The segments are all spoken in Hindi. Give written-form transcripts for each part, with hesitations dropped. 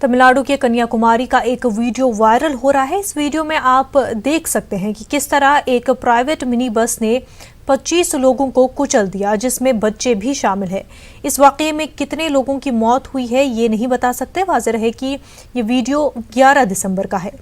तमिलनाडु के कन्याकुमारी का एक वीडियो वायरल हो रहा है। इस वीडियो में आप देख सकते हैं कि किस तरह एक प्राइवेट मिनी बस ने 25 लोगों को कुचल दिया, जिसमें बच्चे भी शामिल हैं। इस वाकये में कितने लोगों की मौत हुई है ये नहीं बता सकते। वाज़ेह है कि ये वीडियो 11 दिसंबर का है।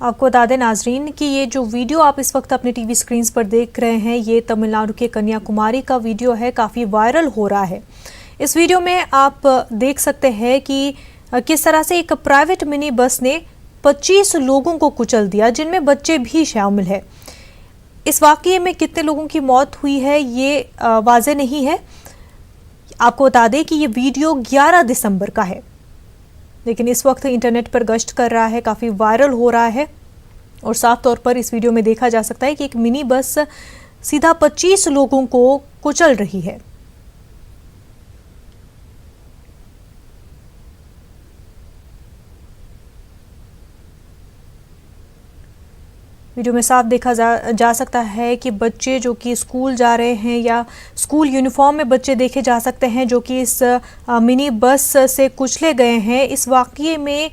आपको बता दें नाजरीन कि ये जो वीडियो आप इस वक्त अपने टीवी स्क्रीन पर देख रहे हैं, ये तमिलनाडु के कन्याकुमारी का वीडियो है। काफ़ी वायरल हो रहा है। इस वीडियो में आप देख सकते हैं कि किस तरह से एक प्राइवेट मिनी बस ने 25 लोगों को कुचल दिया, जिनमें बच्चे भी शामिल है। इस वाकये में कितने लोगों की मौत हुई है ये वाज़ेह नहीं है। आपको बता दें कि ये वीडियो 11 दिसंबर का है, लेकिन इस वक्त इंटरनेट पर गश्त कर रहा है, काफ़ी वायरल हो रहा है और साफ तौर पर इस वीडियो में देखा जा सकता है कि एक मिनी बस सीधा 25 लोगों को कुचल रही है। वीडियो में साफ देखा जा सकता है कि बच्चे जो कि स्कूल जा रहे हैं या स्कूल यूनिफॉर्म में बच्चे देखे जा सकते हैं, जो कि इस मिनी बस से कुचले गए हैं। इस वाकये में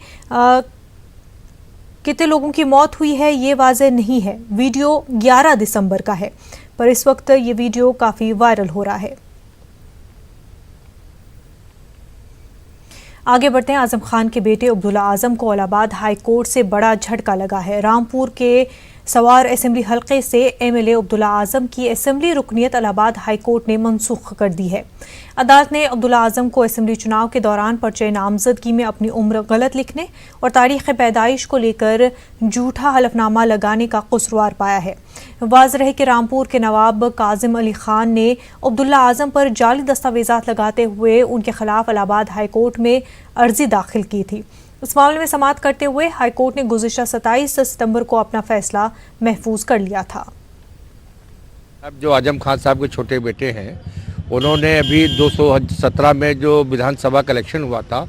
कितने लोगों की मौत हुई है ये वाज़ेह नहीं है। वीडियो 11 दिसंबर का है, पर इस वक्त ये वीडियो काफ़ी वायरल हो रहा है। आगे बढ़ते हैं। आजम खान के बेटे अब्दुल्ला आजम को इलाहाबाद हाई कोर्ट से बड़ा झटका लगा है। रामपुर के सवार असेंबली हलके से एमएलए अब्दुल्ला आजम की असेंबली रुकनीत इलाहाबाद हाई कोर्ट ने मनसूख कर दी है। अदालत ने अब्दुल्ला आजम को असेंबली चुनाव के दौरान पर्चे नामजदगी में अपनी उम्र गलत लिखने और तारीख पैदाइश को लेकर झूठा हलफनामा लगाने का कसूरवार पाया है। वाज़ेह है कि रामपुर के नवाब काजिम अली खान ने अब्दुल्ला आजम पर जाली दस्तावेजात लगाते हुए उनके खिलाफ इलाहाबाद हाई कोर्ट में अर्जी दाखिल की थी। इस मामले में समाअत करते हुए हाई कोर्ट ने गुज़िश्ता 27 सितंबर को अपना फैसला महफूज कर लिया था। अब जो आजम खान साहब के छोटे बेटे हैं, उन्होंने अभी 217 में जो विधानसभा का इलेक्शन हुआ था,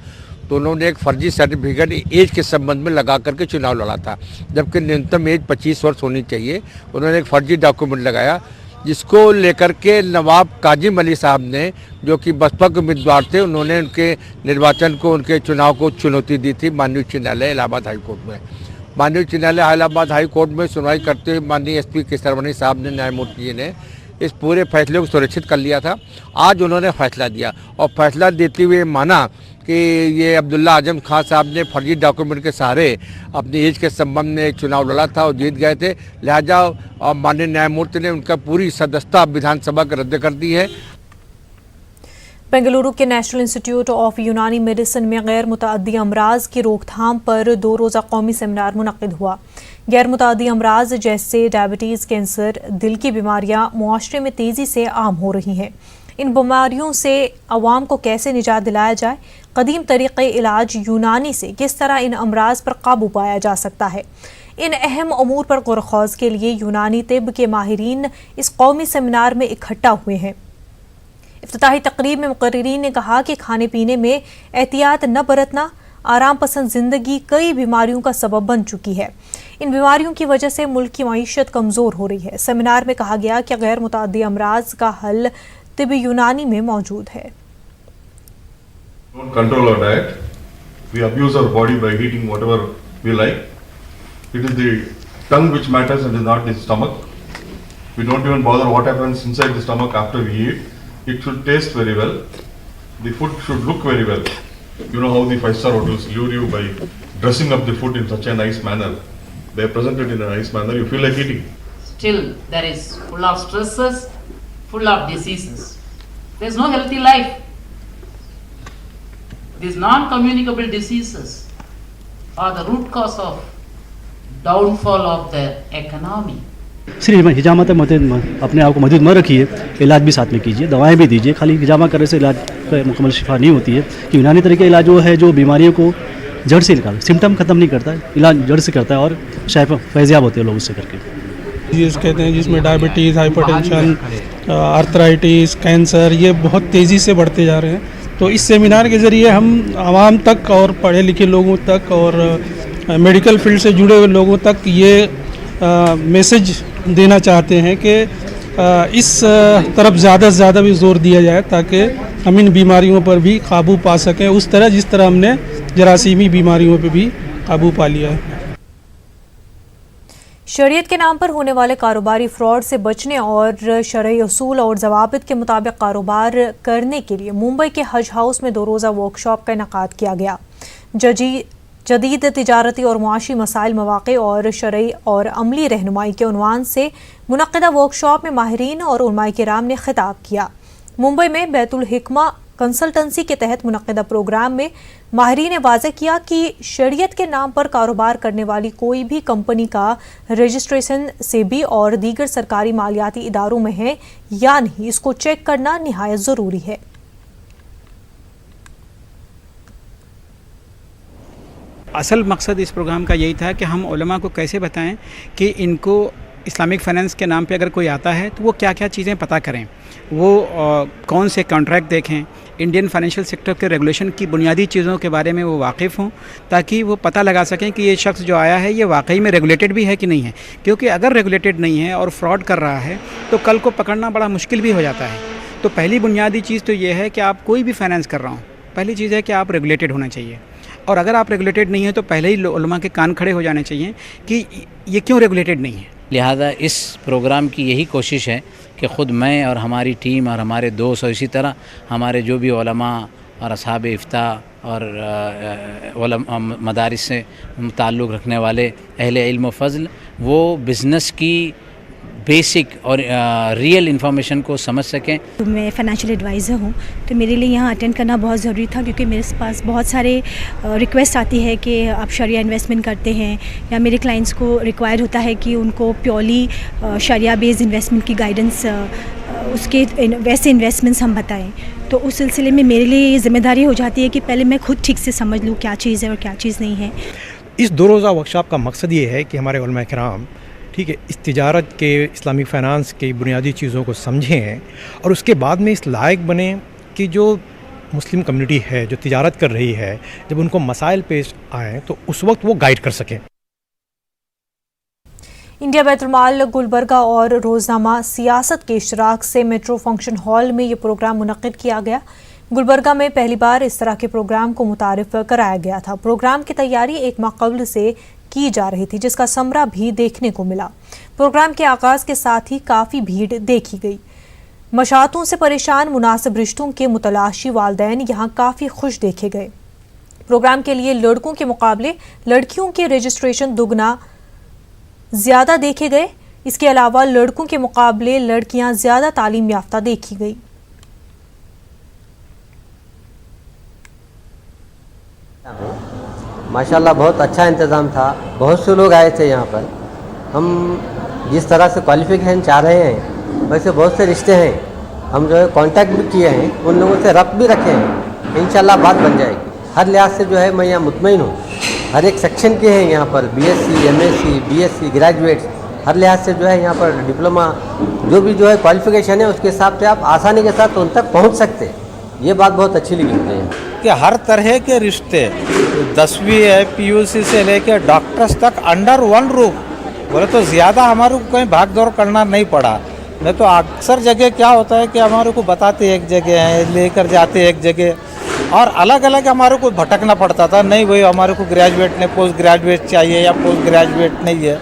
तो उन्होंने एक फर्जी सर्टिफिकेट एज के संबंध में लगा करके चुनाव लड़ा था, जबकि न्यूनतम एज 25 वर्ष होनी चाहिए। उन्होंने एक फर्जी डॉक्यूमेंट लगाया, जिसको लेकर के नवाब काजिम अली साहब ने, जो कि बसपा के उम्मीदवार थे, उन्होंने उनके निर्वाचन को, उनके चुनाव को चुनौती दी थी माननीय उच्च न्यायालय इलाहाबाद हाई कोर्ट में। माननीय उच्च न्यायालय इलाहाबाद हाई कोर्ट में सुनवाई करते हुए माननीय एसपी केसरवनी साहब ने, न्यायमूर्ति जी ने इस पूरे फैसले को सुरक्षित कर लिया था। आज उन्होंने फैसला दिया और फैसला देते हुए माना कि ये अब्दुल्ला आजम खान साहब ने फर्जी डॉक्यूमेंट के सहारे अपनी एज के संबंध में एक चुनाव लड़ा था और जीत गए थे। लिहाजा माननीय न्यायमूर्ति ने उनका पूरी सदस्यता विधानसभा को रद्द कर दी है। बेंगलुरु के नेशनल इंस्टीट्यूट ऑफ यूनानी मेडिसिन में गैर मुतअद्दी अमराज की रोकथाम पर 2 रोज़ा कौमी सेमिनार मुनक़िद हुआ। गैर मुतअद्दी अमराज जैसे डायबिटीज़, कैंसर, दिल की बीमारियां मुआशरे में तेज़ी से आम हो रही हैं। इन बीमारियों से अवाम को कैसे निजात दिलाया जाए, कदीम तरीक़े इलाज यूनानी से किस तरह इन अमराज पर काबू पाया जा सकता है, इन अहम अमूर पर गौर-ख़ौज़ के लिए यूनानी तिब के माहिरीन इस कौमी सेमिनार में इकट्ठा हुए हैं। इफ्तिताही तकरीब में मुकर्रिरीन ने कहा कि खाने पीने में एहतियात न बरतना आराम पसंद ज़िंदगी कई बीमारियों का सबब बन चुकी है। इन बीमारियों की वजह से मुल्क की मईशत कमज़ोर हो रही है। सेमिनार में कहा गया कि गैर मुतअद्दी अमराज का हल तिब यूनानी में मौजूद है। Don't control our diet. We abuse our body by eating whatever we like. It is the tongue which matters and not the stomach. We don't even bother what happens inside the stomach after we eat. It should taste very well. The food should look very well. You know how the 5-star hotels lure you by dressing up the food in such a nice manner. They are presented in a nice manner. You feel like eating. Still, there is full of stresses, full of diseases. There is no healthy life. These non-communicable diseases are the root cause of downfall of the economy. सिर्फ हिजामा तक अपने आप को महदूद न रखिए, इलाज भी साथ में कीजिए, दवाएं भी दीजिए। खाली हिजामा करने से इलाज मुकम्मल शिफा नहीं होती है। कि यूनानी तरीके इलाज वो है जो बीमारियों को जड़ से निकाल, सिम्टम ख़त्म नहीं करता है, इलाज जड़ से करता है और शायद फैज़याब होते हैं लोग उससे करके। डिजीज़ कहते हैं जिसमें डायबिटीज़, हाइपरटेंशन, आर्थराइटिस, कैंसर ये बहुत तेज़ी से बढ़ते जा रहे हैं। तो इस सेमिनार के ज़रिए हम आवाम तक और पढ़े लिखे लोगों तक और मेडिकल फील्ड से जुड़े हुए लोगों तक ये मैसेज देना चाहते हैं कि इस तरफ ज़्यादा से ज़्यादा भी जोर दिया जाए ताकि हम इन बीमारियों पर भी काबू पा सकें उस तरह जिस तरह हमने जरासीमी बीमारियों पर भी काबू पा लिया है। शरीयत के नाम पर होने वाले कारोबारी फ्रॉड से बचने और शरई उसूल और ज़वाबित के मुताबिक कारोबार करने के लिए मुंबई के हज हाउस में 2 रोज़ा वर्कशॉप का इनेकाद किया गया। जदीद तिजारती और मुआशी मसाइल, मौक़े और शरई और अमली रहनुमाई के उन्वान से मुनक़्क़िदा वर्कशॉप में माहिरीन और उलमाए किराम ने खिताब किया। मुंबई में बैतुल हिकमा कंसल्टेंसी के तहत मुनक़्क़िदा प्रोग्राम में माहिरीन ने वाज़ेह किया कि शरीयत के नाम पर कारोबार करने वाली कोई भी कंपनी का रजिस्ट्रेशन सेबी और दीगर सरकारी मालियाती इदारों में है या नहीं, इसको चेक करना निहायत ज़रूरी है। असल मकसद इस प्रोग्राम का यही था कि हम उलमा को कैसे बताएं कि इनको इस्लामिक फ़ाइनेंस के नाम पे अगर कोई आता है तो वो क्या क्या चीज़ें पता करें, वो कौन से कॉन्ट्रैक्ट देखें, इंडियन फाइनेंशियल सेक्टर के रेगुलेशन की बुनियादी चीज़ों के बारे में वो वाकिफ़ हों ताकि वो पता लगा सकें कि ये शख्स जो आया है ये वाकई में रेगुलेटेड भी है कि नहीं है। क्योंकि अगर रेगुलेटेड नहीं है और फ्रॉड कर रहा है तो कल को पकड़ना बड़ा मुश्किल भी हो जाता है। तो पहली बुनियादी चीज़ तो ये है कि आप कोई भी फाइनेंस कर रहा हूँ, पहली चीज़ है कि आप रेगुलेटेड होना चाहिए। और अगर आप रेगुलेटेड नहीं है तो पहले ही उलमा के कान खड़े हो जाने चाहिए कि ये क्यों रेगुलेटेड नहीं है। लिहाजा इस प्रोग्राम की यही कोशिश है कि ख़ुद मैं और हमारी टीम और हमारे दोस्त और इसी तरह हमारे जो भी उलमा और असहाब इफ्ता और मदारिस से ताल्लुक़ रखने वाले अहले इल्म व फ़ज़ल वो बिज़नेस की बेसिक और रियल इन्फॉर्मेशन को समझ सकें। तो मैं फ़ाइनेंशियल एडवाइज़र हूँ, तो मेरे लिए यहाँ अटेंड करना बहुत ज़रूरी था क्योंकि मेरे पास बहुत सारे रिक्वेस्ट आती है कि आप शरिया इन्वेस्टमेंट करते हैं या मेरे क्लाइंट्स को रिक्वायर होता है कि उनको प्योरली शरिया बेस्ड इन्वेस्टमेंट की गाइडेंस उसके वैसे इन्वेस्टमेंट्स हम बताएं। तो उस सिलसिले में मेरे लिए ये ज़िम्मेदारी हो जाती है कि पहले मैं खुद ठीक से समझ लूँ क्या चीज़ है और क्या चीज़ नहीं है। इस 2 रोज़ा वर्कशॉप का मकसद ये है कि हमारे उलमा किराम ठीक है इस तिजारत के इस्लामिक फ़ाइनेंस की बुनियादी चीज़ों को समझें और उसके बाद में इस लायक बने कि जो मुस्लिम कम्युनिटी है जो तिजारत कर रही है जब उनको मसाइल पेश आएँ तो उस वक्त वो गाइड कर सकें। इंडिया बैतुल-माल गुलबर्गा और रोज़नामा सियासत के इश्तराक से मेट्रो फंक्शन हॉल में ये प्रोग्राम मुनक़्क़िद किया गया। गुलबर्गा में पहली बार इस तरह के प्रोग्राम को मुतारिफ कराया गया था। प्रोग्राम की तैयारी एक माह कबल से की जा रही थी जिसका समरा भी देखने को मिला। प्रोग्राम के आगाज़ के साथ ही काफ़ी भीड़ देखी गई। मशातों से परेशान मुनासिब रिश्तों के मुतलाशी वालिदैन यहाँ काफ़ी खुश देखे गए। प्रोग्राम के लिए लड़कों के मुकाबले लड़कियों के रजिस्ट्रेशन दुगना ज़्यादा देखे गए। इसके अलावा लड़कों के मुकाबले लड़कियाँ ज़्यादा तालीम याफ्ता देखी गई। माशाल्लाह बहुत अच्छा इंतज़ाम था, बहुत से लोग आए थे यहाँ पर। हम जिस तरह से क्वालिफिकेशन चाह रहे हैं वैसे बहुत से रिश्ते हैं, हम जो है कांटेक्ट भी किए हैं, उन लोगों से रब्त भी रखे हैं। इंशाल्लाह बात बन जाएगी। हर लिहाज से जो है मैं यहाँ मुतमईन हूँ। हर एक सेक्शन के हैं यहाँ पर, बीएससी, एमएससी, बीएससी ग्रेजुएट्स, हर लिहाज से जो है यहाँ पर डिप्लोमा जो भी जो है क्वालिफिकेशन है उसके हिसाब से आप आसानी के साथ उन तक पहुँच सकते हैं। ये बात बहुत अच्छी लगी मुझे कि हर तरह के रिश्ते 10वीं है पीयूसी से लेकर डॉक्टर्स तक अंडर वन रूफ, बोले तो ज़्यादा हमारे को कहीं भाग दौड़ करना नहीं पड़ा। नहीं तो अक्सर जगह क्या होता है कि हमारे को बताते एक जगह है, लेकर जाते एक जगह और अलग अलग हमारे को भटकना पड़ता था। नहीं भाई हमारे को ग्रेजुएट नहीं, पोस्ट ग्रेजुएट चाहिए या पोस्ट ग्रेजुएट नहीं है।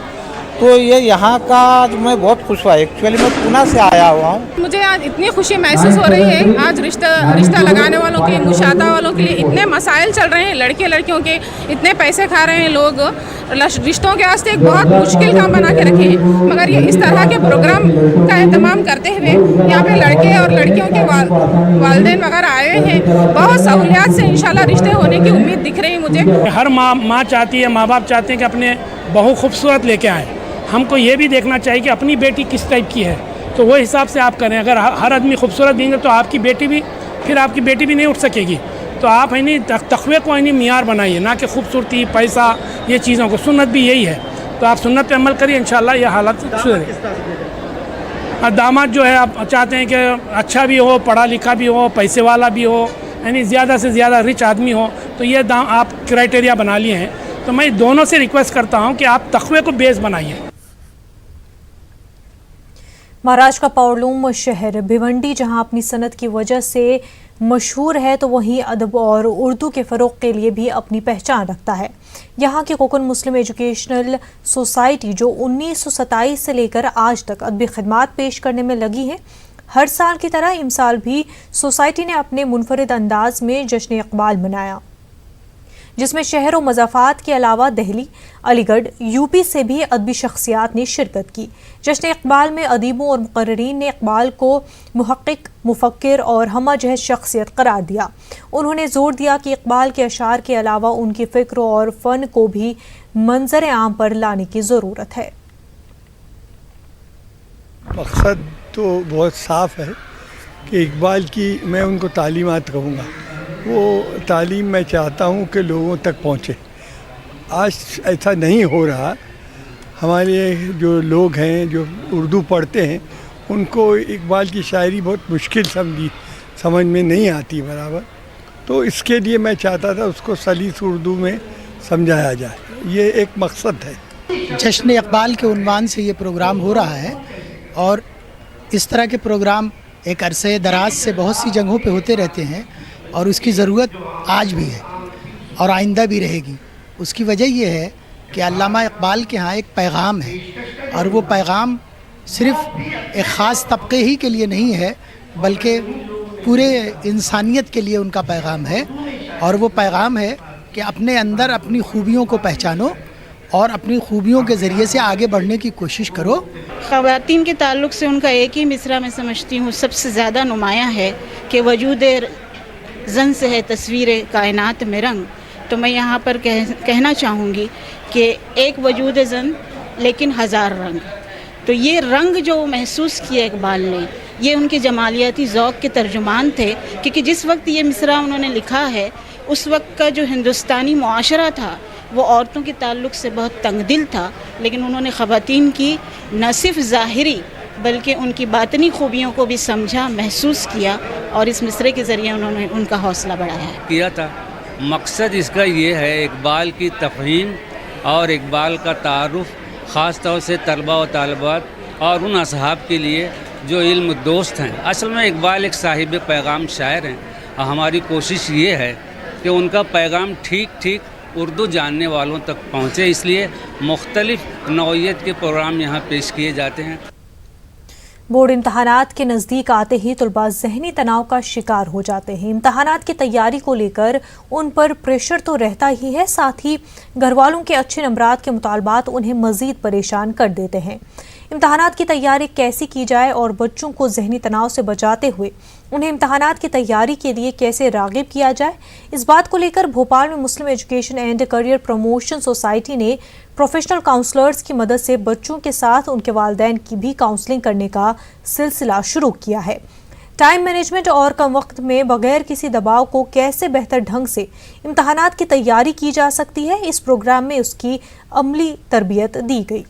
तो ये यहाँ का आज मैं बहुत खुश हुआ। एक्चुअली मैं पुणे से आया हुआ हूँ। मुझे आज इतनी खुशी महसूस हो रही है। आज रिश्ता लगाने वालों के, मुशादा वालों के लिए इतने मसाइल चल रहे हैं, लड़के लड़कियों के इतने पैसे खा रहे हैं लोग, रिश्तों के वास्ते एक बहुत मुश्किल काम बना के रखे हैं। मगर ये इस तरह के प्रोग्राम का एहतमाम करते हुए यहाँ पे लड़के और लड़कियों के वालिदैन वगैरह आए हैं। बहुत सहूलियात से इंशाल्लाह रिश्ते होने की उम्मीद दिख रही है मुझे। हर माँ चाहती है, माँ बाप चाहते हैं कि अपने बहू खूबसूरत लेके आएँ। हमको ये भी देखना चाहिए कि अपनी बेटी किस टाइप की है, तो वो हिसाब से आप करें। अगर हर आदमी खूबसूरत देंगे तो आपकी बेटी भी नहीं उठ सकेगी। तो आप है नहीं तक़वे को है नहीं मियार बनाइए, ना कि खूबसूरती, पैसा, ये चीज़ों को। सुन्नत भी यही है, तो आप सुन्नत पे अमल करिए, इंशाल्लाह ये हालत सुधरेगी। दामाद जो है आप चाहते हैं कि अच्छा भी हो, पढ़ा लिखा भी हो, पैसे वाला भी हो, यानी ज़्यादा से ज़्यादा रिच आदमी हो, तो ये आप क्राइटेरिया बना लिए हैं। तो मैं दोनों से रिक्वेस्ट करता हूँ कि आप तक़वे को बेस बनाइए। महाराष्ट्र का पावरलूम शहर भिवंडी जहां अपनी सनत की वजह से मशहूर है, तो वहीं अदब और उर्दू के फ़रोग़ के लिए भी अपनी पहचान रखता है। यहाँ की कोकन मुस्लिम एजुकेशनल सोसाइटी जो 1927 से लेकर आज तक अदबी खिदमात पेश करने में लगी है, हर साल की तरह इस साल भी सोसाइटी ने अपने मुनफरिद अंदाज में जश्न इक़बाल मनाया, जिसमें शहर और मज़ाफ़ात के अलावा दिल्ली, अलीगढ़, यूपी से भी अदबी शख्सियात ने शिरकत की। जश्न इक़बाल में अदीबों और मुक़र्रिरीन ने इक़बाल को मुहक़्क़िक़, मुफ़क्किर और हमजहद शख्सियत करार दिया। उन्होंने ज़ोर दिया कि इक़बाल के अशार के अलावा उनकी फ़िक्र और फ़न को भी मंज़र आम पर लाने की ज़रूरत है। मकसद तो बहुत साफ़ है कि इक़बाल की मैं उनको तालीमात कहूँगा, वो तालीम मैं चाहता हूँ कि लोगों तक पहुँचे। आज ऐसा नहीं हो रहा। हमारे जो लोग हैं जो उर्दू पढ़ते हैं उनको इक़बाल की शायरी बहुत मुश्किल समझ में नहीं आती बराबर, तो इसके लिए मैं चाहता था उसको सलीस उर्दू में समझाया जाए। ये एक मकसद है। जश्न इक़बाल के उन्वान से ये प्रोग्राम हो रहा है और इस तरह के प्रोग्राम एक अरसे दराज से बहुत सी जगहों पे होते रहते हैं और उसकी ज़रूरत आज भी है और आइंदा भी रहेगी। उसकी वजह ये है कि अल्लामा इक़बाल के यहाँ एक पैगाम है और वो पैगाम सिर्फ़ एक ख़ास तबके ही के लिए नहीं है बल्कि पूरे इंसानियत के लिए उनका पैगाम है। और वो पैगाम है कि अपने अंदर अपनी खूबियों को पहचानो और अपनी खूबियों के ज़रिए से आगे बढ़ने की कोशिश करो। ख़वातीन के ताल्लुक़ से उनका एक ही मिसरा मैं समझती हूँ सबसे ज़्यादा नुमायाँ है कि वजूद ज़न से है तस्वीर कायनात में रंग। तो मैं यहाँ पर कहना चाहूँगी कि एक वजूद ज़न लेकिन हज़ार रंग। तो ये रंग जो महसूस किया इक़बाल ने, ये उनके जमालियाती ज़ौक़ के तर्जुमान थे, क्योंकि जिस वक्त ये मिसरा उन्होंने लिखा है उस वक्त का जो हिंदुस्तानी मुआशरा था वो औरतों के ताल्लुक़ से बहुत तंगदिल था, लेकिन उन्होंने ख़वातीन की न सिर्फ ज़ाहिरी बल्कि उनकी बातनी खूबियों को भी समझा, महसूस किया और इस मिसरे के ज़रिए उन्होंने उनका हौसला बढ़ाया किया था। मकसद इसका ये है इक़बाल की तफ़हीम और इक़बाल का तारुफ़ ख़ास तौर से तलबा और तालिबात और उन असहाब के लिए जो इल्म दोस्त हैं। असल में इक़बाल एक साहिब पैगाम शायर हैं और हमारी कोशिश ये है कि उनका पैगाम ठीक उर्दू जानने वालों तक पहुँचे, इसलिए मुख्तलिफ़ नौइयत के प्रोग्राम यहाँ पेश किए जाते हैं। बोर्ड इम्तहानात के नज़दीक आते ही तलबा ज़हनी तनाव का शिकार हो जाते हैं। इम्तहानात की तैयारी को लेकर उन पर प्रेशर तो रहता ही है, साथ ही घर वालों के अच्छे नंबरात के मुतालबात उन्हें मज़ीद परेशान कर देते हैं। इम्तहानात की तैयारी कैसे की जाए और बच्चों को ज़हनी तनाव से बचाते हुए उन्हें इम्तहानात की तैयारी के लिए कैसे राग़िब किया जाए, इस बात को लेकर भोपाल में Muslim education and career promotion society ने प्रोफेशनल काउंसलर्स की मदद से बच्चों के साथ उनके वालिदैन की भी काउंसलिंग करने का सिलसिला शुरू किया है। टाइम मैनेजमेंट और कम वक्त में बगैर किसी दबाव को कैसे बेहतर ढंग से इम्तहानात की तैयारी की जा सकती है, इस प्रोग्राम में उसकी अमली तरबियत दी गई।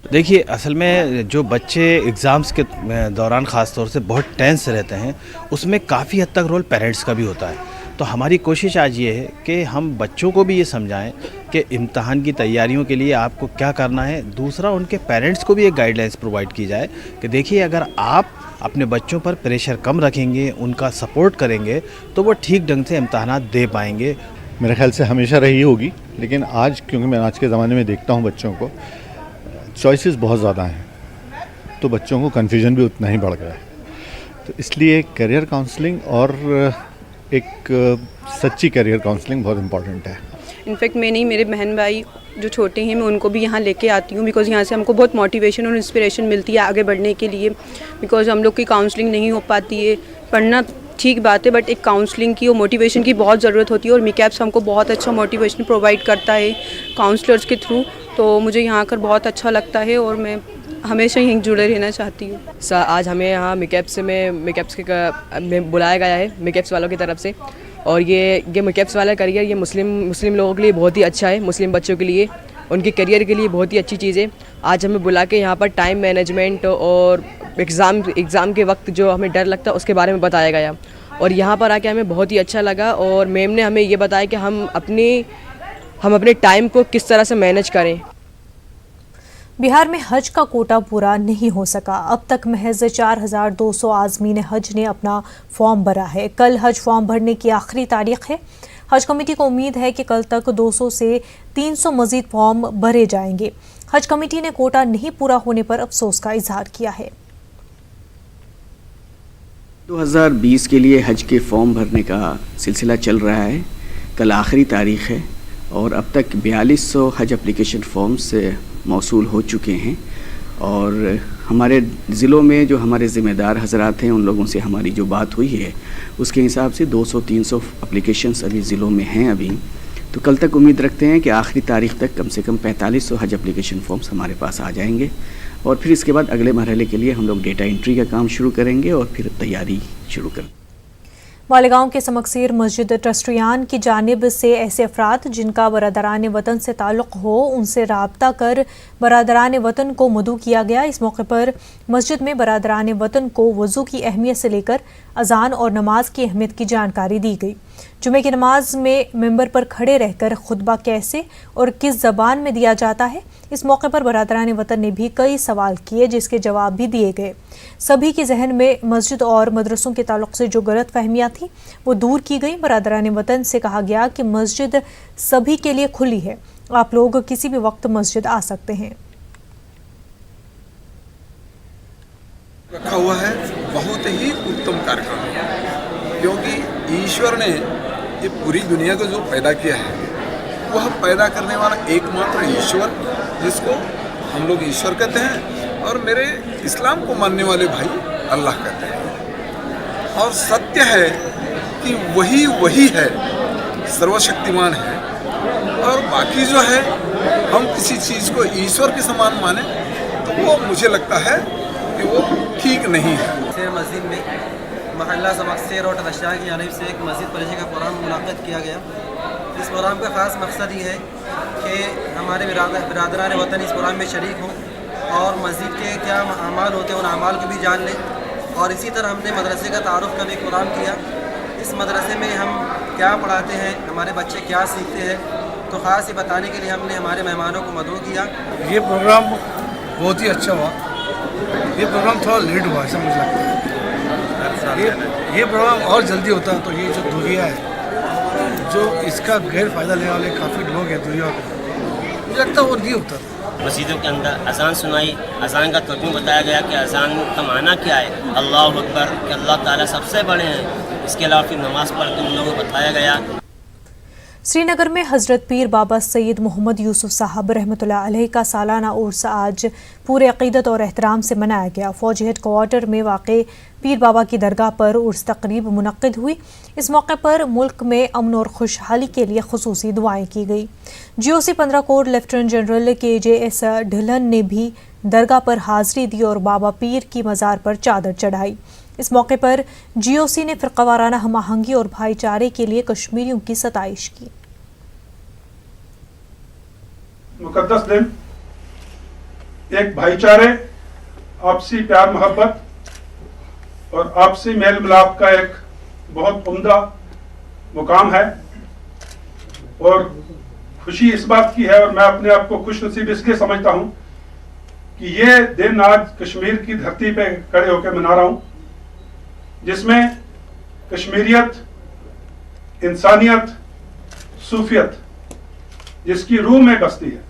देखिए, असल में जो बच्चे एग्ज़ाम्स के दौरान ख़ास तौर से बहुत टेंस रहते हैं, उसमें काफ़ी हद तक रोल पेरेंट्स का भी होता है। तो हमारी कोशिश आज ये है कि हम बच्चों को भी ये समझाएं कि इम्तहान की तैयारियों के लिए आपको क्या करना है। दूसरा, उनके पेरेंट्स को भी एक गाइडलाइंस प्रोवाइड की जाए कि देखिए, अगर आप अपने बच्चों पर प्रेशर कम रखेंगे, उनका सपोर्ट करेंगे, तो वो ठीक ढंग से इम्तहानात दे पाएंगे। मेरे ख्याल से हमेशा रही होगी, लेकिन आज क्योंकि मैं आज के ज़माने में देखता हूँ बच्चों को चॉइसेस बहुत ज़्यादा हैं, तो बच्चों को कन्फ्यूजन भी उतना ही बढ़ गया है। तो इसलिए करियर काउंसलिंग और एक सच्ची करियर काउंसलिंग बहुत इम्पॉर्टेंट है। इनफैक्ट मैं नहीं, मेरे बहन भाई जो छोटे हैं मैं उनको भी यहाँ लेके आती हूँ, बिकॉज़ यहाँ से हमको बहुत मोटिवेशन और इंस्पिरेशन मिलती है आगे बढ़ने के लिए। बिकॉज़ हम लोग की काउंसलिंग नहीं हो पाती है, पढ़ना ठीक बात है बट एक काउंसलिंग की और मोटिवेशन की बहुत ज़रूरत होती है और मिकैप्स हमको बहुत अच्छा मोटिवेशन प्रोवाइड करता है काउंसलर्स के थ्रू। तो मुझे यहाँ आकर बहुत अच्छा लगता है और मैं हमेशा यहीं जुड़े रहना चाहती हूँ। आज हमें यहाँ मिकैप्स में बुलाया गया है मिकैप्स वालों की तरफ से, और ये मिकैप्स वाला करियर ये मुस्लिम लोगों के लिए बहुत ही अच्छा है, मुस्लिम बच्चों के लिए, उनके करियर के लिए बहुत ही अच्छी चीज़ है। आज हमें बुला के यहाँ पर टाइम मैनेजमेंट और एग्ज़ाम के वक्त जो हमें डर लगता है उसके बारे में बताया गया और यहाँ पर आके हमें बहुत ही अच्छा लगा। और मैम ने हमें ये बताया कि हम अपनी हम अपने टाइम को किस तरह से मैनेज करें। बिहार में हज का कोटा पूरा नहीं हो सका। अब तक महज 4,200 आज़मीन हज ने अपना फॉर्म भरा है। कल हज फॉर्म भरने की आखिरी तारीख है। हज कमेटी को उम्मीद है कि कल तक 200 से 300 मजीद फॉर्म भरे जाएंगे। हज कमेटी ने कोटा नहीं पूरा होने पर अफसोस का इजहार किया है। 2020 के लिए हज के फॉर्म भरने का सिलसिला चल रहा है। कल आखिरी तारीख है और अब तक 4200 हज एप्लीकेशन फॉर्म्स मौसूल हो चुके हैं और हमारे ज़िलों में जो हमारे ज़िम्मेदार हजरात हैं उन लोगों से हमारी जो बात हुई है उसके हिसाब से 200-300 एप्लीकेशंस अभी ज़िलों में हैं अभी। तो कल तक उम्मीद रखते हैं कि आखिरी तारीख तक कम से कम 4500 हज एप्लीकेशन फॉर्म्स हमारे पास आ जाएंगे और फिर इसके बाद अगले मरहले के लिए हम लोग डेटा एंट्री का काम शुरू करेंगे और फिर तैयारी शुरू करेंगे। मालेगांव के समकसीर मस्जिद ट्रस्टियान की जानिब से ऐसे अफराद जिनका बरादरान वतन से ताल्लुक़ हो उनसे राब्ता कर बरादरान वतन को मदऊ किया गया। इस मौके पर मस्जिद में बरादरान वतन को वज़ू की अहमियत से लेकर अजान और नमाज की अहमियत की जानकारी दी गई। जुमे की नमाज में मिंबर पर खड़े रहकर खुतबा कैसे और किस ज़बान में दिया जाता है, इस मौके पर बरादरान वतन ने भी कई सवाल किए जिसके जवाब भी दिए गए। सभी के जहन में मस्जिद और मदरसों के ताल्लुक़ से जो गलत फहमियाँ थी वो दूर की गई। बरादरान वतन से कहा गया कि मस्जिद सभी के लिए खुली है, आप लोग किसी भी वक्त मस्जिद आ सकते हैं। रखा हुआ है बहुत ही उत्तम कार्यक्रम, क्योंकि ईश्वर ने ये पूरी दुनिया को जो पैदा किया है वह पैदा करने वाला एकमात्र ईश्वर, जिसको हम लोग ईश्वर कहते हैं और मेरे इस्लाम को मानने वाले भाई अल्लाह कहते हैं। और सत्य है कि वही है, सर्वशक्तिमान है। और बाकी जो है हम किसी चीज़ को ईश्वर के समान माने तो वो मुझे लगता है कि वो ठीक नहीं है। मस्जिद में महल्ला समकसेर और ट्रस्टियान की जानिब से एक मस्जिद पॉलिसी का प्रोग्राम मुनक़्क़िद किया गया। इस प्रोग्राम का ख़ास मकसद ये है कि हमारे बिरादरान वतन इस प्रोग्राम में शरीक हों और मस्जिद के क्या अमाल होते हैं उन अमाल को भी जान लें। और इसी तरह हमने मदरसे का तारुफ़ का भी प्रोग्राम किया। इस मदरसे में हम क्या पढ़ाते हैं, हमारे बच्चे क्या सीखते हैं, तो ख़ास ये बताने के लिए हमने हमारे मेहमानों को मदऊ किया। ये प्रोग्राम बहुत ही अच्छा हुआ। ये प्रोग्राम थोड़ा लेट हुआ ऐसा मुझे लगता है। ये प्रोग्राम और जल्दी होता तो ये जो दुनिया है, जो इसका गैर फ़ायदा लेने वाले काफ़ी लोग हैं दुनिया में, मुझे लगता है वो नहीं होता। मस्जिदों के अंदर अजान सुनाई, अजान का तर्जुमा बताया गया कि अजान का माना क्या है, अल्लाह अकबर, कि अल्लाह ताला सबसे बड़े हैं। इसके अलावा फिर नमाज पढ़ के उन लोगों को बताया गया। श्रीनगर में हज़रत पीर बाबा सैयद मोहम्मद यूसुफ साहब रहमतुल्लाह अलैह का सालाना उर्स आज पूरे अक़ीदत और एहतराम से मनाया गया। फ़ौजी हेड क्वार्टर में वाक़े पीर बाबा की दरगाह पर उर्स तकरीब मुनक़्क़िद हुई। इस मौके पर मुल्क में अमन और खुशहाली के लिए खुसूसी दुआएं की गई। GOC 15 core lieutenant general KJS Dhillon ने भी दरगाह पर हाज़िरी दी और बाबा पीर की मज़ार पर चादर चढ़ाई। इस मौके पर GOC ने फ़िरक़ावाराना हम आहंगी और भाईचारे के लिए कश्मीरियों की सताइश की। मुक़द्दस दिन एक भाईचारे, आपसी प्यार मोहब्बत और आपसी मेल मिलाप का एक बहुत उम्दा मुकाम है और खुशी इस बात की है और मैं अपने आप को खुशनसीब इसलिए समझता हूँ कि ये दिन आज कश्मीर की धरती पे खड़े होकर मना रहा हूँ, जिसमें कश्मीरियत, इंसानियत, सूफियत जिसकी रूह में बसती है।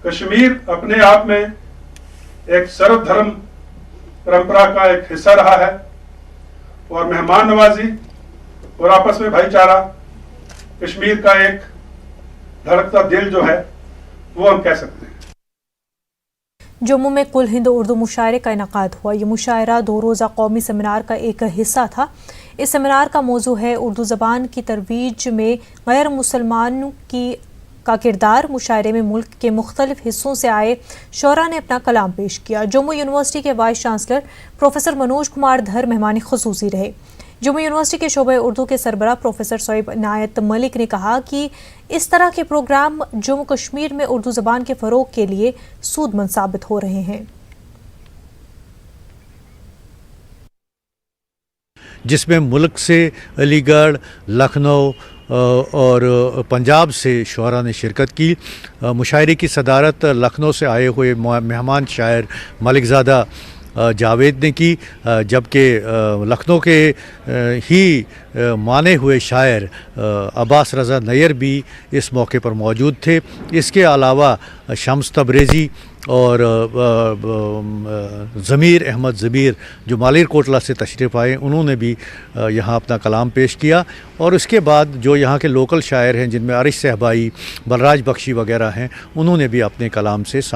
कश्मीर अपने आप में एक सर्वधर्म परंपरा का एक हिस्सा रहा है और मेहमान नवाजी और आपस में भाईचारा कश्मीर का एक धड़कता दिल जो है वो हम कह सकते हैं। जम्मू में कुल हिंद उर्दू मुशायरे का इनकाद हुआ। ये मुशायरा 2 रोज़ा कौमी सेमिनार का एक हिस्सा था। इस सेमिनार का मौजू है उर्दू ज़बान की तरवीज में गैर मुसलमानों का किरदार। मुशायरे में मुल्क के मुख्तलिफ हिस्सों से आए शोरा ने अपना कलाम पेश किया। जम्मू यूनिवर्सिटी के vice chancellor professor Manoj Kumar धर मेहमान खुसूसी रहे। जम्मू यूनिवर्सिटी के शोबे उर्दू के सरबराह प्रोफेसर सोएब नायत मलिक ने कहा कि इस तरह के प्रोग्राम जम्मू कश्मीर में उर्दू ज़बान के फ़रोग के लिए सूदमंद साबित हो रहे हैं, जिसमें मुल्क से अलीगढ़, लखनऊ और पंजाब से शुअरा ने शिरकत की। मुशायरे की सदारत लखनऊ से आए हुए मेहमान शायर मलिकज़ादा जावेद ने की, जबकि लखनऊ के ही माने हुए शायर अब्बास रज़ा नैयर भी इस मौके पर मौजूद थे। इसके अलावा शम्स तबरेज़ी और ज़मीर अहमद ज़बीर जो मालेरकोटला से तशरीफ़ आए, उन्होंने भी यहाँ अपना कलाम पेश किया। और उसके बाद जो यहाँ के लोकल शायर हैं जिनमें आरिश सहबाई, बलराज बख्शी वगैरह हैं, उन्होंने भी अपने कलाम से